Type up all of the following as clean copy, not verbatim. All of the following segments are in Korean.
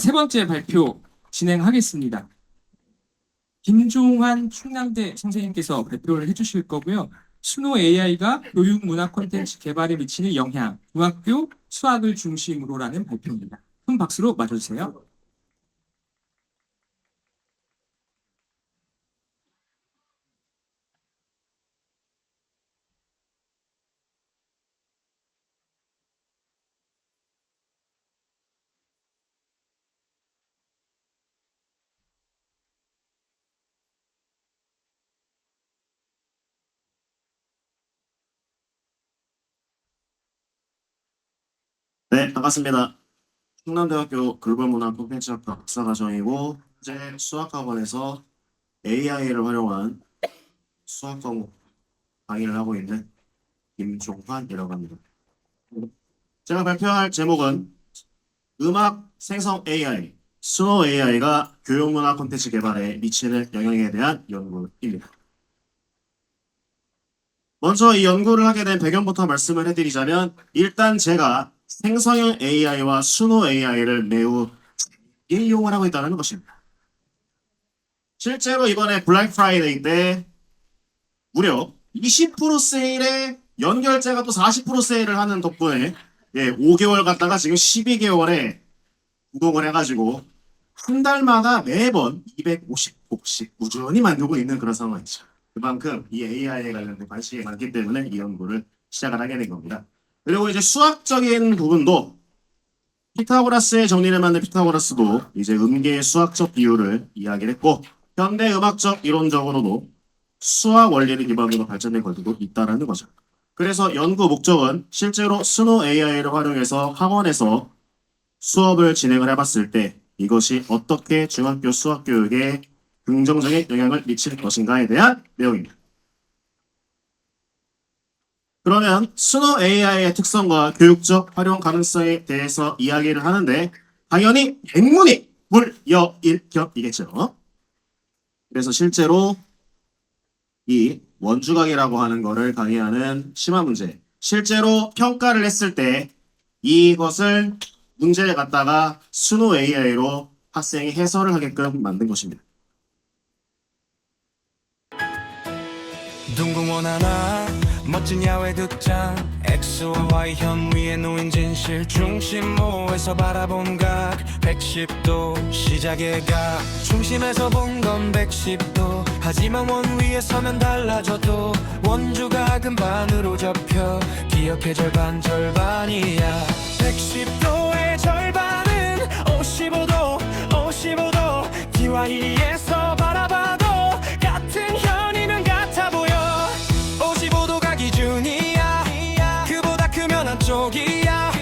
세 번째 발표 진행하겠습니다. 김종환 충남대 선생님께서 발표를 해주실 거고요. 스노 AI가 교육 문화 콘텐츠 개발에 미치는 영향, 중학교 수학을 중심으로라는 발표입니다. 큰 박수로 맞아주세요. 네, 반갑습니다. 충남대학교 글로벌문화 콘텐츠학과 박사과정이고 현재 수학학원에서 AI를 활용한 수학 과목 강의를 하고 있는 김종환이라고 합니다. 제가 발표할 제목은 음악 생성 AI, 스노우 AI가 교육문화 콘텐츠 개발에 미치는 영향에 대한 연구입니다. 먼저 이 연구를 하게 된 배경부터 말씀을 해드리자면 일단 제가 생성형 AI와 순호 AI를 매우 이용을 하고 있다는 것입니다. 실제로 이번에 블랙 프라이데이 때 무려 20% 세일에 연결제가 또 40% 세일을 하는 덕분에 5개월 갔다가 지금 12개월에 구독을 해가지고 한 달마다 매번 250곡씩 꾸준히 만들고 있는 그런 상황이죠. 그만큼 이 AI에 관련된 관심이 많기 때문에 이 연구를 시작을 하게 된 겁니다. 그리고 이제 수학적인 부분도 피타고라스의 정리를 만든 피타고라스도 이제 음계의 수학적 비율을 이야기를 했고 현대 음악적 이론적으로도 수학 원리를 기반으로 발전된 것들도 있다라는 거죠. 그래서 연구 목적은 실제로 스노 AI를 활용해서 학원에서 수업을 진행을 해봤을 때 이것이 어떻게 중학교 수학 교육에 긍정적인 영향을 미칠 것인가에 대한 내용입니다. 그러면 스노 AI의 특성과 교육적 활용 가능성에 대해서 이야기를 하는데 당연히 백문이 불여일견이겠죠. 그래서 실제로 이 원주각이라고 하는 거를 강의하는 심화 문제, 실제로 평가를 했을 때 이것을 문제를 갖다가 스노 AI로 학생이 해설을 하게끔 만든 것입니다. 둥근 하나 멋진 야외 극장 X와 Y 현 위에 놓인 진실 중심모에서 바라본 각 110도 시작의 각 중심에서 본 건 110도 하지만 원 위에 서면 달라져도 원주각은 반으로 접혀 기억해 절반 절반이야 110도의 절반은 55도 55도 DY에서 바라봐도 같은 현이면 같아 보여 55도가 기준이야 그보다 크면 한쪽이야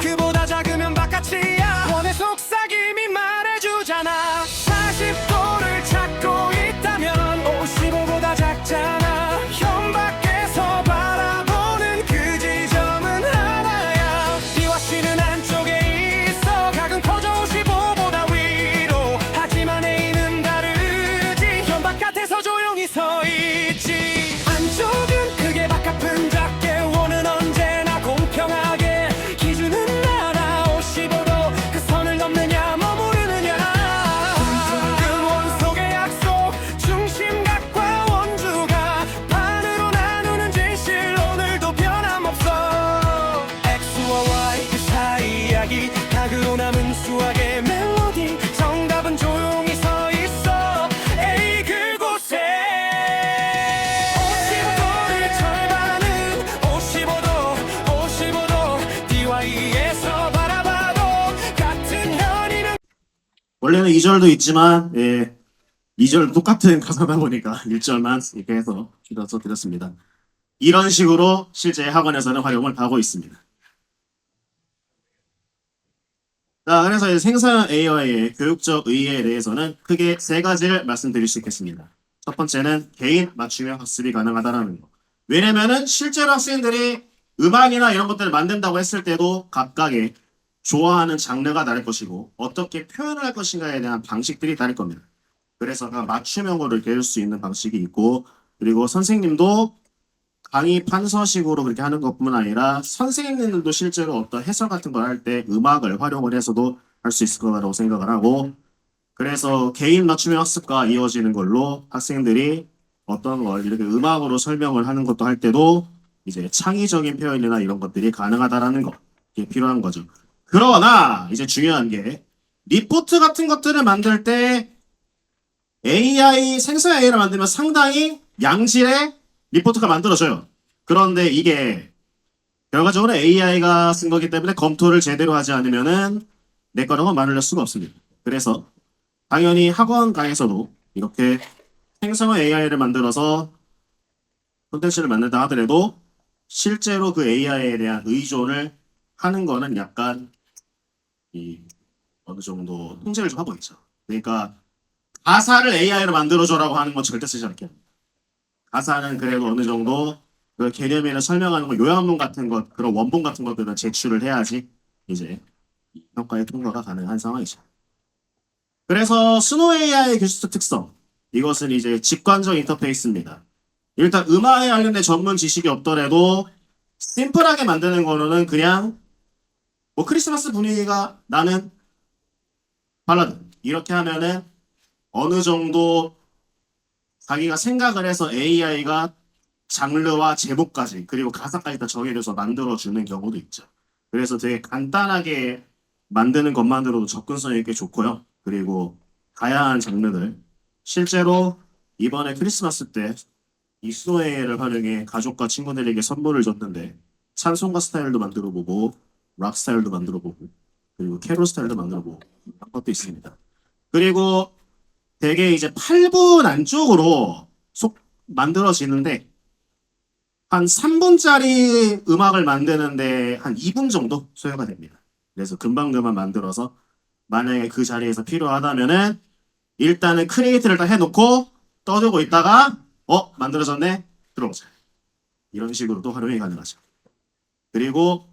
그보다 작으면 바깥이야 원의 속삭임이 말해주잖아 40도를 찾고 있다면 55보다 작잖아 현 밖에서 바라보는 그 지점은 하나야 B와 C는 안쪽에 있어 각은 커져 55보다 위로 하지만 A는 다르지 현 바깥에서 조용히 서 있지 안쪽은 크게 바깥은 작게 원은 언제나 공평하게 기준은 알아 55도 그 선을 넘느냐 머무르느냐 둥근 원 속의 약속 중심각과 원주가 반으로 나누는 진실 오늘도 변함없어 X와 Y 그 사이 이야기 각으로 남은 수학의 멜로디 정답은 조용히 서 있어 A 그곳에 55도를 절반은 55도 DY에서 바라봐도 같은 현이면 원래는 2절도 있지만 2절 똑같은 가사다 보니까 1절만 이렇게 해서 줄여서 드렸습니다. 이런 식으로 실제 학원에서는 활용을 하고 있습니다. 자, 그래서 이제 생성 AI의 교육적 의의에 대해서는 크게 세 가지를 말씀드릴 수 있겠습니다. 첫 번째는 개인 맞춤형 학습이 가능하다는 거. 왜냐면은 실제로 학생들이 음악이나 이런 것들을 만든다고 했을 때도 각각의 좋아하는 장르가 다를 것이고 어떻게 표현을 할 것인가에 대한 방식들이 다를 겁니다. 그래서 그 맞춤형으로 배울 수 있는 방식이 있고 그리고 선생님도 강의 판서식으로 그렇게 하는 것뿐만 아니라 선생님들도 실제로 어떤 해설 같은 걸 할 때 음악을 활용을 해서도 할 수 있을 거라고 생각을 하고 그래서 개인 맞춤형 학습과 이어지는 걸로 학생들이 어떤 걸 이렇게 음악으로 설명을 하는 것도 할 때도 이제 창의적인 표현이나 이런 것들이 가능하다라는 거 이게 필요한 거죠. 그러나 이제 중요한 게 리포트 같은 것들을 만들 때 AI 생성 AI를 만들면 상당히 양질의 리포트가 만들어져요. 그런데 이게 결과적으로 AI가 쓴 거기 때문에 검토를 제대로 하지 않으면은 내 거라고 말을 할 수가 없습니다. 그래서 당연히 학원 강에서도 이렇게 생성형 AI를 만들어서 콘텐츠를 만든다 하더라도 실제로 그 AI에 대한 의존을 하는 거는 약간 이 어느 정도 통제를 좀 하고 있죠. 그러니까 가사를 AI로 만들어줘라고 하는 건 절대 쓰지 않게 합니다. 가사는 그래도 어느 정도 그 개념이나 설명하는 거 요약문 같은 것 그런 원본 같은 것들은 제출을 해야지 이제 평가의 통과가 가능한 상황이죠. 그래서 스노우 AI의 기술적 특성 이것은 이제 직관적 인터페이스입니다. 일단 음악에 관련된 전문 지식이 없더라도 심플하게 만드는 거는 그냥 뭐 크리스마스 분위기가 나는 발라드 이렇게 하면은 어느 정도 자기가 생각을 해서 AI가 장르와 제목까지 그리고 가사까지 다 정해져서 만들어주는 경우도 있죠. 그래서 되게 간단하게 만드는 것만으로도 접근성이 꽤 좋고요. 그리고 다양한 장르들 실제로 이번에 크리스마스 때 이 스노우를 활용해 가족과 친구들에게 선물을 줬는데 찬송가 스타일도 만들어보고 락 스타일도 만들어보고 그리고 캐롤 스타일도 만들어보고 그런 것도 있습니다. 그리고 되게 이제 8분 안쪽으로 속 만들어지는데 한 3분짜리 음악을 만드는데 한 2분 정도 소요가 됩니다. 그래서 금방금방 만들어서 만약에 그 자리에서 필요하다면은 일단은 크리에이트를 다 해놓고 떠들고 있다가 만들어졌네 들어오자 이런 식으로도 활용이 가능하죠. 그리고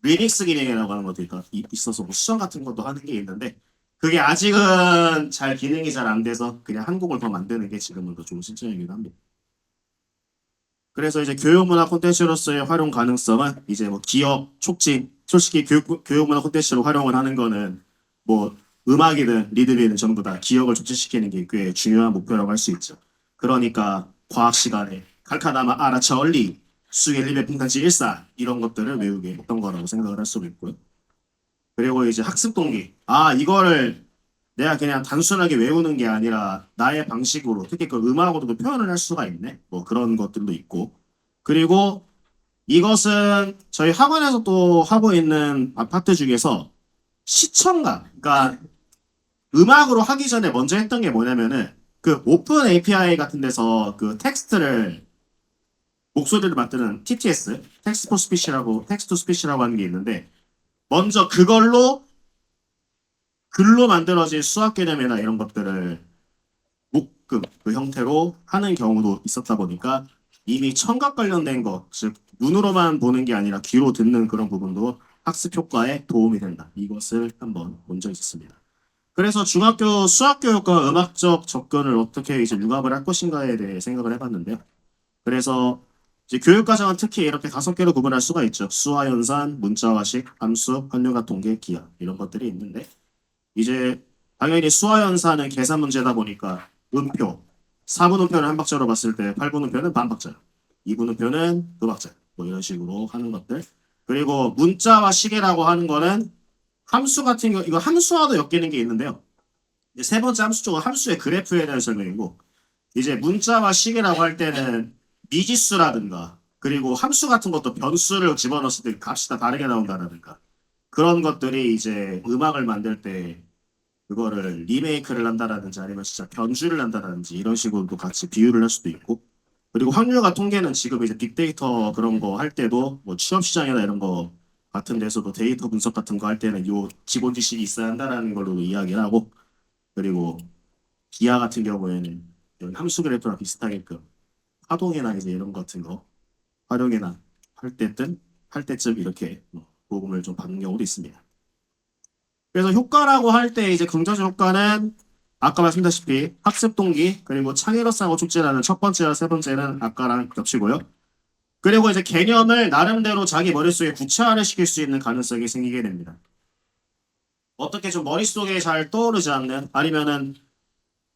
리믹스 기능이라고 하는 것도 있어서 뭐 수정 같은 것도 하는 게 있는데 그게 아직은 잘 기능이 잘 안 돼서 그냥 한 곡을 더 만드는 게 지금은 더 좋은 실정이기도 합니다. 그래서 이제 교육문화 콘텐츠로서의 활용 가능성은 이제 뭐 기업 촉진 솔직히 교육문화 콘텐츠로 활용을 하는 거는 뭐 음악이든 리듬이든 전부 다 기억을 촉진시키는 게 꽤 중요한 목표라고 할 수 있죠. 그러니까 과학 시간에 칼카다마 아라차얼리 수겔리베 핑탄치 일사 이런 것들을 외우게 했던 거라고 생각을 할 수도 있고요. 그리고 이제 학습 동기 이거를 내가 그냥 단순하게 외우는 게 아니라 나의 방식으로 특히 그 음악으로도 표현을 할 수가 있네 뭐 그런 것들도 있고 그리고 이것은 저희 학원에서 또 하고 있는 파트 중에서 시청각 그러니까 음악으로 하기 전에 먼저 했던 게 뭐냐면은 그 오픈 API 같은 데서 그 텍스트를 목소리를 만드는 TTS 텍스트 포 스피치라고 텍스트 투 스피치라고 하는 게 있는데 먼저 그걸로 글로 만들어진 수학 개념이나 이런 것들을 목금 그 형태로 하는 경우도 있었다 보니까 이미 청각 관련된 것, 즉 눈으로만 보는 게 아니라 귀로 듣는 그런 부분도 학습 효과에 도움이 된다. 이것을 한번 본 적이 있었습니다. 그래서 중학교 수학 교육과 음악적 접근을 어떻게 이제 융합을 할 것인가에 대해 생각을 해봤는데요. 그래서 이제 교육 과정은 특히 이렇게 5개로 구분할 수가 있죠. 수화 연산, 문자화식, 함수, 환율과 통계, 기하 이런 것들이 있는데 이제 당연히 수화 연산은 계산 문제다 보니까 음표 4분음표를 한 박자로 봤을 때 8분음표는 반 박자, 2분음표는 두 박자 뭐 이런 식으로 하는 것들. 그리고 문자와 시계라고 하는 거는 함수 같은 거 이거 함수와도 엮이는 게 있는데요. 이제 세 번째 함수 쪽은 함수의 그래프에 대한 설명이고 이제 문자와 시계라고 할 때는 미지수라든가 그리고 함수 같은 것도 변수를 집어넣었을 때 값이 다 다르게 나온다라든가 그런 것들이 이제 음악을 만들 때 그거를 리메이크를 한다라든지 아니면 진짜 변주를 한다라든지 이런 식으로도 같이 비유를 할 수도 있고 그리고 확률과 통계는 지금 이제 빅데이터 그런 거 할 때도 뭐 취업 시장이나 이런 거 같은 데서도 데이터 분석 같은 거 할 때는 요 기본 지식이 있어야 한다라는 걸로도 이야기를 하고 그리고 기하 같은 경우에는 여기 함수 그래프랑 비슷하게끔 파동이나 이제 이런 것 같은 거 활용이나 할 때쯤 이렇게 도움을 좀 받는 경우도 있습니다. 그래서 효과라고 할 때 이제 긍정적 효과는 아까 말씀드렸다시피 학습 동기 그리고 창의력상을 촉진하는 첫 번째와 세 번째는 아까랑 겹치고요. 그리고 이제 개념을 나름대로 자기 머릿속에 구체화를 시킬 수 있는 가능성이 생기게 됩니다. 어떻게 좀 머릿속에 잘 떠오르지 않는 아니면은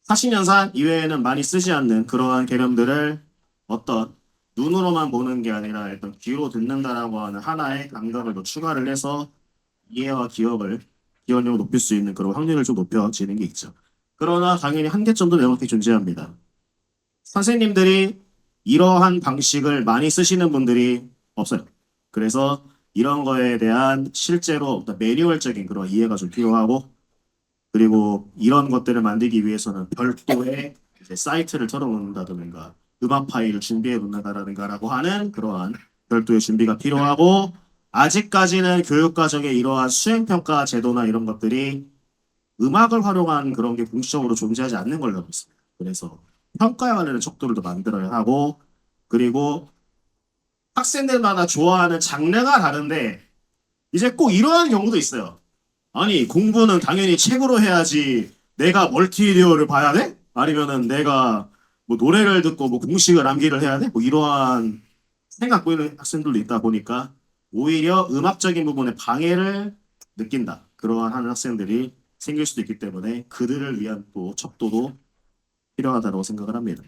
40년산 이외에는 많이 쓰지 않는 그러한 개념들을 어떤 눈으로만 보는 게 아니라 일단 귀로 듣는다라고 하는 하나의 감각을 더 추가를 해서 이해와 기억력을 높일 수 있는 그런 확률을 좀 높여지는 게 있죠. 그러나 당연히 한계점도 명확히 존재합니다. 선생님들이 이러한 방식을 많이 쓰시는 분들이 없어요. 그래서 이런 거에 대한 실제로 어떤 매뉴얼적인 그런 이해가 좀 필요하고 그리고 이런 것들을 만들기 위해서는 별도의 이제 사이트를 털어놓는다든가 음악 파일을 준비해 놓는다든가라고 하는 그러한 별도의 준비가 필요하고 아직까지는 교육과정에 이러한 수행평가 제도나 이런 것들이 음악을 활용한 그런 게 공식적으로 존재하지 않는 걸로 알고 있습니다. 그래서 평가에 관련된 척도를 더 만들어야 하고 그리고 학생들마다 좋아하는 장르가 다른데 이제 꼭 이러한 경우도 있어요. 아니 공부는 당연히 책으로 해야지 내가 멀티미디어를 봐야 돼? 아니면은 내가 뭐 노래를 듣고 뭐 공식을 암기를 해야 돼? 뭐 이러한 생각 보이는 학생들도 있다 보니까 오히려 음악적인 부분에 방해를 느낀다. 그러한 학생들이 생길 수도 있기 때문에 그들을 위한 또 척도도 필요하다고 생각을 합니다.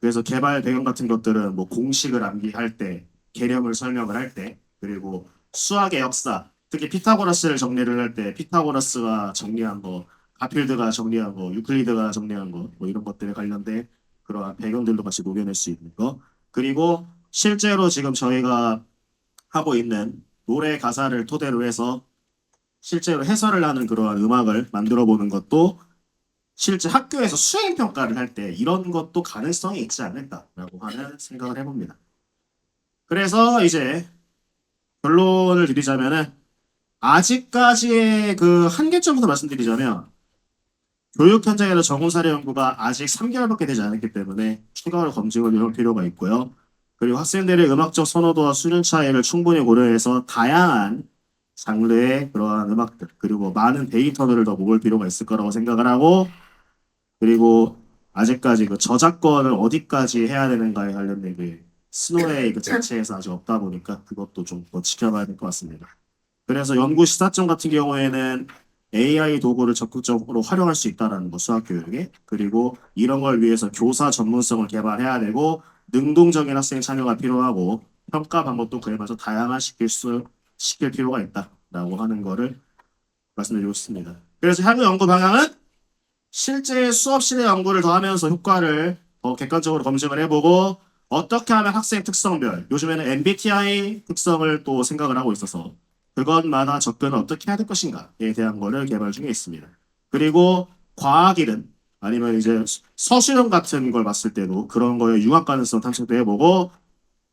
그래서 개발 배경 같은 것들은 뭐 공식을 암기할 때, 개념을 설명을 할 때, 그리고 수학의 역사, 특히 피타고라스를 정리를 할 때 피타고라스가 정리한 거, 가필드가 정리한 거, 유클리드가 정리한 거, 뭐 이런 것들에 관련된 그러한 배경들도 같이 녹여낼 수 있는 거. 그리고 실제로 지금 저희가 하고 있는 노래 가사를 토대로 해서 실제로 해설을 하는 그러한 음악을 만들어 보는 것도 실제 학교에서 수행 평가를 할 때 이런 것도 가능성이 있지 않을까라고 하는 생각을 해봅니다. 그래서 이제 결론을 드리자면은 아직까지의 그 한계점부터 말씀드리자면 교육 현장에서 적응 사례 연구가 아직 3개월밖에 되지 않았기 때문에 추가로 검증을 해볼 필요가 있고요. 그리고 학생들의 음악적 선호도와 수준 차이를 충분히 고려해서 다양한 장르의 그러한 음악들 그리고 많은 데이터들을 더 모을 필요가 있을 거라고 생각을 하고 그리고 아직까지 그 저작권을 어디까지 해야 되는가에 관련된 그 스노의 그 자체에서 아직 없다 보니까 그것도 좀 더 지켜봐야 될 것 같습니다. 그래서 연구 시사점 같은 경우에는 AI 도구를 적극적으로 활용할 수 있다는 거 수학 교육에 그리고 이런 걸 위해서 교사 전문성을 개발해야 되고 능동적인 학생 참여가 필요하고 평가 방법도 그에 맞춰 시킬 필요가 있다라고 하는 거를 말씀드리고 싶습니다. 그래서 향후 연구 방향은 실제 수업실의 연구를 더 하면서 효과를 더 객관적으로 검증을 해보고 어떻게 하면 학생 특성별 요즘에는 MBTI 특성을 또 생각을 하고 있어서 그것마다 접근을 어떻게 해야 될 것인가에 대한 거를 개발 중에 있습니다. 그리고 과학이든 아니면 이제 서술형 같은 걸 봤을 때도 그런 거에 융합 가능성 탐색도 해보고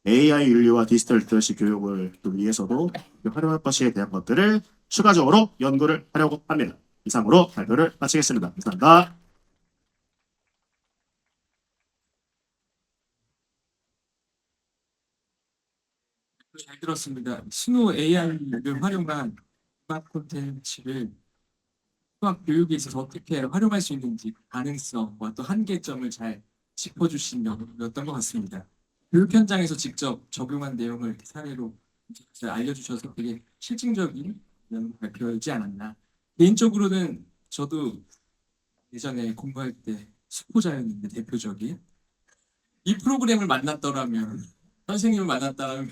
AI 윤리와 디지털 리터러시 교육을 위해서도 활용할 것에 대한 것들을 추가적으로 연구를 하려고 합니다. 이상으로 발표를 마치겠습니다. 감사합니다. 잘 들었습니다. 스노 AI를 활용한 음악 콘텐츠를 수학 교육에 있어서 어떻게 활용할 수 있는지 가능성과 또 한계점을 잘 짚어주신 연구였던 것 같습니다. 교육 현장에서 직접 적용한 내용을 사례로 알려주셔서 되게 실증적인 발표이지 않았나. 개인적으로는 저도 예전에 공부할 때 수포자였는데 대표적인 이 프로그램을 만났더라면 선생님을 만났다면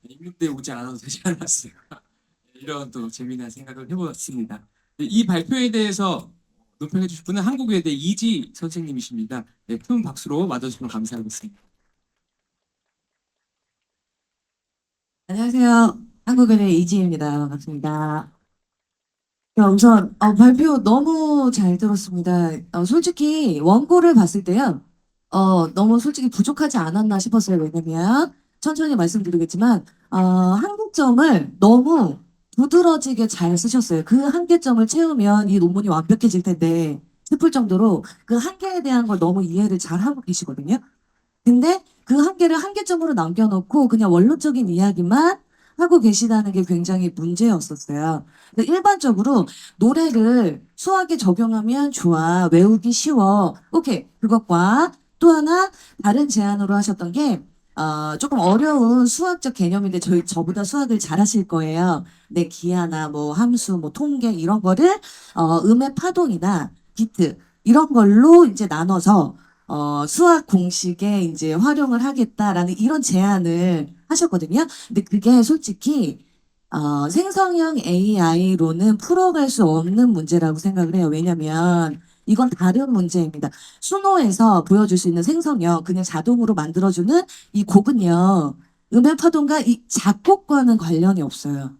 임금대 오지 않아도 되지 않았을까 이런 또 재미난 생각을 해보았습니다. 이 발표에 대해서 논평해 주실 분은 한국외대 이지 선생님이십니다. 네, 큰 박수로 맞아주시면 감사하겠습니다. 안녕하세요. 한국외대 이지입니다. 반갑습니다. 우선 발표 너무 잘 들었습니다. 솔직히 원고를 봤을 때요. 너무 솔직히 부족하지 않았나 싶었어요. 왜냐면 천천히 말씀드리겠지만 한계점을 너무 두드러지게 잘 쓰셨어요. 그 한계점을 채우면 이 논문이 완벽해질 텐데 싶을 정도로 그 한계에 대한 걸 너무 이해를 잘 하고 계시거든요. 근데 그 한계를 한계점으로 남겨놓고 그냥 원론적인 이야기만 하고 계시다는 게 굉장히 문제였었어요. 근데 일반적으로 노래를 수학에 적용하면 좋아, 외우기 쉬워. 오케이. 그것과 또 하나 다른 제안으로 하셨던 게 조금 어려운 수학적 개념인데 저보다 수학을 잘하실 거예요. 네, 기하나 뭐 함수, 뭐 통계 이런 거를 음의 파동이나 비트 이런 걸로 이제 나눠서 수학 공식에 이제 활용을 하겠다라는 이런 제안을 하셨거든요. 근데 그게 솔직히 생성형 AI로는 풀어갈 수 없는 문제라고 생각을 해요. 왜냐면 이건 다른 문제입니다. 수노에서 보여줄 수 있는 생성형, 그냥 자동으로 만들어주는 이 곡은요, 음의 파동과 이 작곡과는 관련이 없어요.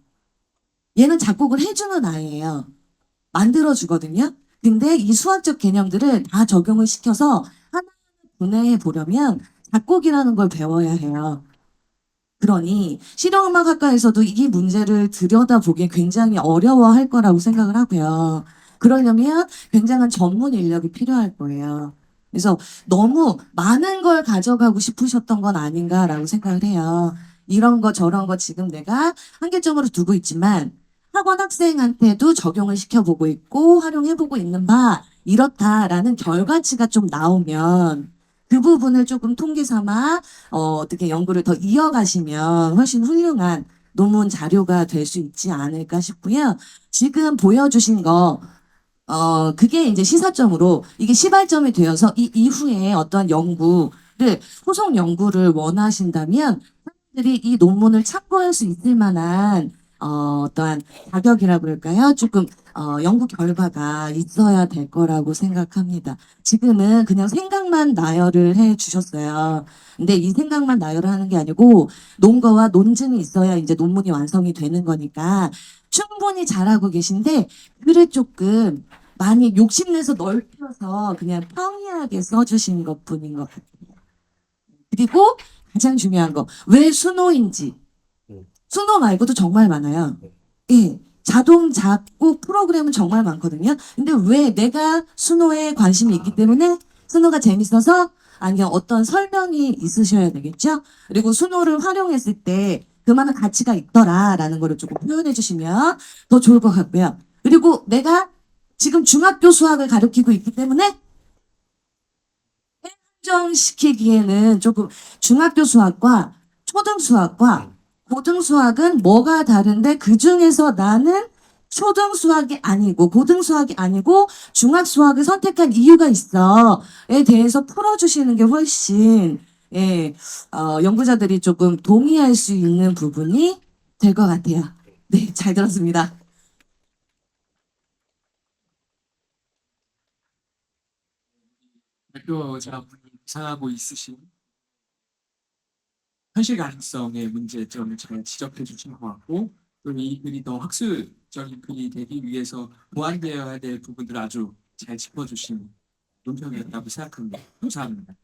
얘는 작곡을 해주는 아이예요. 만들어주거든요. 근데 이 수학적 개념들을 다 적용을 시켜서 하나 분해해 보려면 작곡이라는 걸 배워야 해요. 그러니 실용음악학과에서도 이 문제를 들여다보기 굉장히 어려워할 거라고 생각을 하고요. 그러려면 굉장한 전문 인력이 필요할 거예요. 그래서 너무 많은 걸 가져가고 싶으셨던 건 아닌가라고 생각을 해요. 이런 거 저런 거 지금 내가 한계점으로 두고 있지만 학원 학생한테도 적용을 시켜보고 있고 활용해보고 있는 바 이렇다라는 결과치가 좀 나오면 그 부분을 조금 통계 삼아 어떻게 연구를 더 이어가시면 훨씬 훌륭한 논문 자료가 될 수 있지 않을까 싶고요. 지금 보여주신 거, 그게 이제 시사점으로 이게 시발점이 되어서 이 이후에 어떠한 연구를, 후속 연구를 원하신다면 사람들이 이 논문을 참고할 수 있을 만한 어떠한 자격이라 그럴까요? 조금 연구 결과가 있어야 될 거라고 생각합니다. 지금은 그냥 생각만 나열을 해 주셨어요. 근데 이 생각만 나열을 하는 게 아니고 논거와 논증이 있어야 이제 논문이 완성이 되는 거니까 충분히 잘하고 계신데 글을 조금 많이 욕심내서 넓혀서 그냥 평이하게 써주신 것뿐인 것 같아요. 그리고 가장 중요한 거, 왜 수노인지. 수노 말고도 정말 많아요. 예. 자동 작곡 프로그램은 정말 많거든요. 근데 왜 내가 수노에 관심이 있기 때문에 수노가 재밌어서 아니면 어떤 설명이 있으셔야 되겠죠? 그리고 수노를 활용했을 때 그만한 가치가 있더라라는 거를 조금 표현해 주시면 더 좋을 것 같고요. 그리고 내가 지금 중학교 수학을 가르치고 있기 때문에 한정시키기에는 조금 중학교 수학과 초등 수학과 고등 수학은 뭐가 다른데 그 중에서 나는 초등 수학이 아니고 고등 수학이 아니고 중학 수학을 선택한 이유가 있어에 대해서 풀어주시는 게 훨씬 연구자들이 조금 동의할 수 있는 부분이 될 것 같아요. 네, 잘 들었습니다. 발표자분이 구상하고 있으신 현실 가능성의 문제점을 잘 지적해 주신 것 같고 또 이 글이 더 학술적인 글이 되기 위해서 보완되어야 될 부분들을 아주 잘 짚어주신 논평이었다고 생각합니다. 감사합니다.